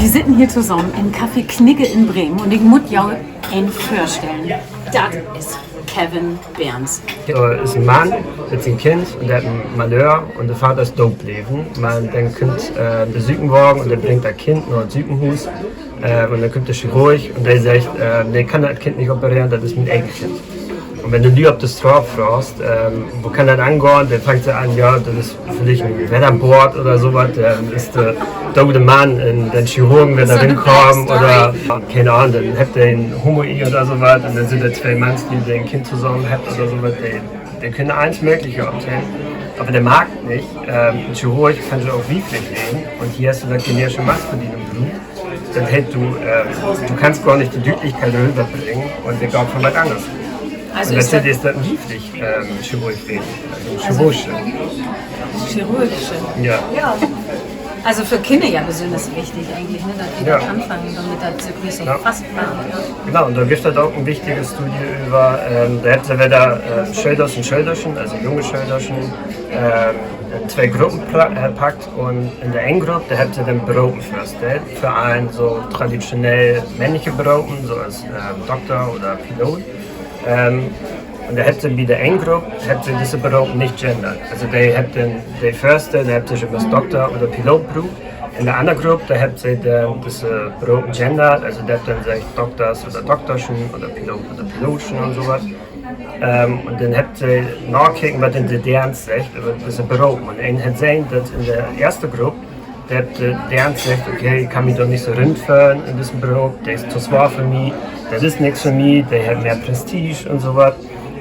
Wir sitzen hier zusammen im Café Knigge in Bremen und ich muss jou einen vorstellen. Das ist Kevin Berns. Er ist ein Mann mit seinem Kind und der hat ein Malheur und der Vater ist dope-leben. Dann kommt der Sükenwagen und der bringt das Kind noch ins Sükenhaus und dann kommt der Chirurg und der sagt, der kann das Kind nicht operieren, das ist mein eigenes Kind. Und wenn du die auf das Strafe fragst, wo kann das angehen, dann fängt sie an, ja, das ist vielleicht ein Wetterbord oder sowas, dann ist der tote Mann, den Chirurgen, wenn er hinkommt oder, keine Ahnung, dann hat der einen Homoi oder sowas und dann sind da zwei Manns, die ein Kind zusammen haben oder sowas, die können eins Mögliche obteilen. Aber der mag nicht, ein Chirurg kann sich auch wieflich legen und hier hast du das generische Maskulin im Blut. Dann hält du kannst gar nicht die Deutlichkeit rüberbringen und wir glauben von was anderes. Also und natürlich ist das wieflich chirurgische. Chirurgische. Ja. Also für Kinder ja besonders wichtig eigentlich, ne? Dass die das anfangen, damit das so richtig fast machen. Genau, und da gibt es auch eine wichtige Studie über, da hat sie wieder Schölders und Schölderchen, also junge Schölderchen, in zwei Gruppen packt und in der einen Gruppe, da hat sie den Berufen vorgestellt, für einen so traditionell männliche Berufen, so als Doktor oder Pilot. Und da hätte bei der einen Gruppe diese Berufe nicht gendert. Also die hat die erste, der hat sich immer Doktor oder Pilot berufen. In der anderen Gruppe, da hat sie diese Berufe gendert, also der hat dann sagt Doktors oder Doktorchen oder Pilot oder Pilotchen und sowas. Und dann hat sie nachgucken, was in der Dernst sagt über diese Berufe. Und einen hat gesehen, dass in der ersten Gruppe, der hat gesagt, okay, ich kann mich doch nicht so rindfahren in diesem Beruf, der ist zu schwer für mich, das ist nichts für mich, der hat mehr Prestige und so was.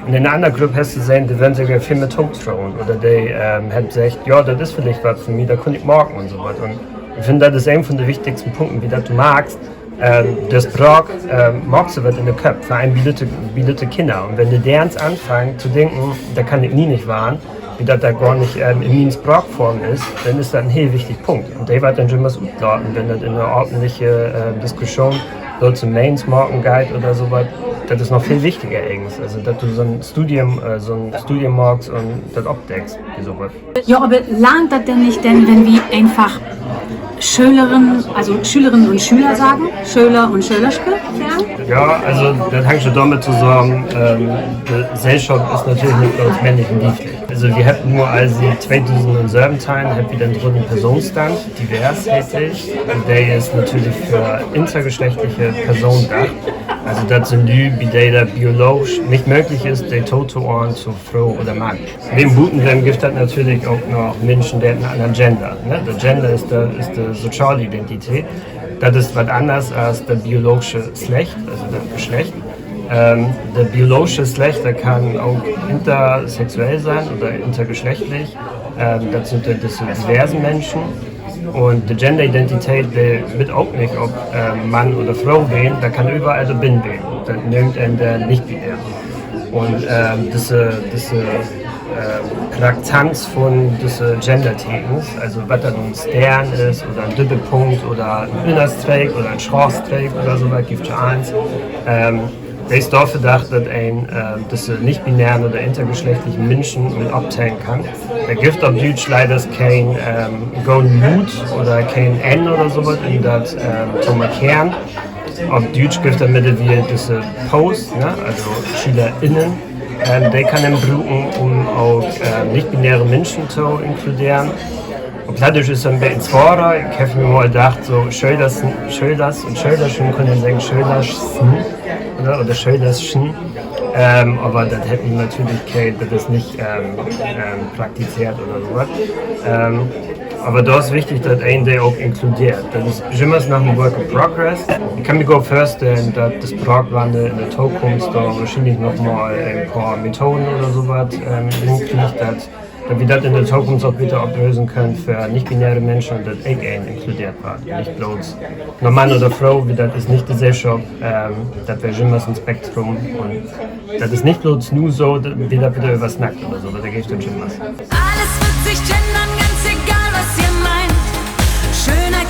Und in einer anderen Gruppe hast du gesehen, die werden sogar viel mit trauen oder die haben gesagt, ja, das ist vielleicht was für mich, da kann ich morgen und so was. Und ich finde, das ist einer von den wichtigsten Punkten, wie das du magst. Das Brauch magst du was in den Köpfen, vor allem bildete Kinder. Und wenn die deren anfangen zu denken, da kann ich nie nicht wahren, wie das da gar nicht in meiner Sprachform ist, dann ist das ein sehr wichtiger Punkt. Und der wird dann schon was utladen, wenn das in einer ordentlichen Diskussion so zum Mainsmarken geht oder sowas, das ist noch viel wichtiger eigentlich. Also, dass du so ein Studium magst und das abdeckst, wie sowas. Ja, aber lernt das denn nicht, wenn wir einfach Schülerinnen und Schüler sagen, Schüler und Schülerske sagen? Ja, also das hängt schon damit zusammen, die Gesellschaft ist natürlich nicht bloß männlich und weiblich. Also wir hatten nur 2017 hatten wir den dritten Personenstand, divers tätig, und der ist natürlich für intergeschlechtliche Personen da. Also das sind die, bei denen biologisch nicht möglich ist, die Tod zu ordnen zu Frau oder Mann. Neben Butenwem gibt es natürlich auch noch Menschen, die einen anderen Gender. Ne? Der Gender ist die soziale Identität. Das ist was anderes als der biologische Geschlecht, also das Geschlecht. Der biologische Geschlecht kann auch intersexuell sein oder intergeschlechtlich. Das sind diese diversen Menschen. Und die Gender-Identität wird auch nicht, ob Mann oder Frau wählen, da kann überall der Bin wählen. Das nimmt der nicht-binär. Und diese Traktanz von diesen Gender-Themen, also was da ein Stern ist oder ein Doppelpunkt oder ein Innerstreik oder ein Schorstreik oder so, was gibt es schon eins. Der ist dafür gedacht, dass diese nicht-binären oder intergeschlechtlichen Menschen abteilen kann. Da gibt auf Deutsch leider kein Golden Mut oder kein N oder sowas, um das zu markieren. Auf Deutsch gibt es damit wie diese Post, ne? Also SchülerInnen, die kann man brauchen, um auch nicht-binäre Menschen zu inkludieren. Und Plattisch ist ein bisschen schwerer. Ich habe mir mal gedacht, so Schölders und Schölderchen können sagen Schölderschen oder Schölderschen. Aber das hätten natürlich kein, das ist nicht praktiziert oder sowas. Aber da ist wichtig, dass ein der auch inkludiert. Das ist immer nach dem Work in Progress. Ich kann mir gut vorstellen, dass das Programmwandel in der Zukunft da wahrscheinlich nochmal ein paar Methoden oder sowas hinkriegt, dass wir das in der Zukunft auch wieder ablösen können für nicht-binäre Menschen und das auch inkludiert wird. Nicht bloß nur Mann oder Frau, wie das ist nicht die Gesellschaft, das wäre immer ein Spektrum. Und das ist nicht bloß nur so, wie das wieder übers Nackt oder so, da geht dann schon was. Alles wird sich ändern, ganz egal was ihr meint. Schönheit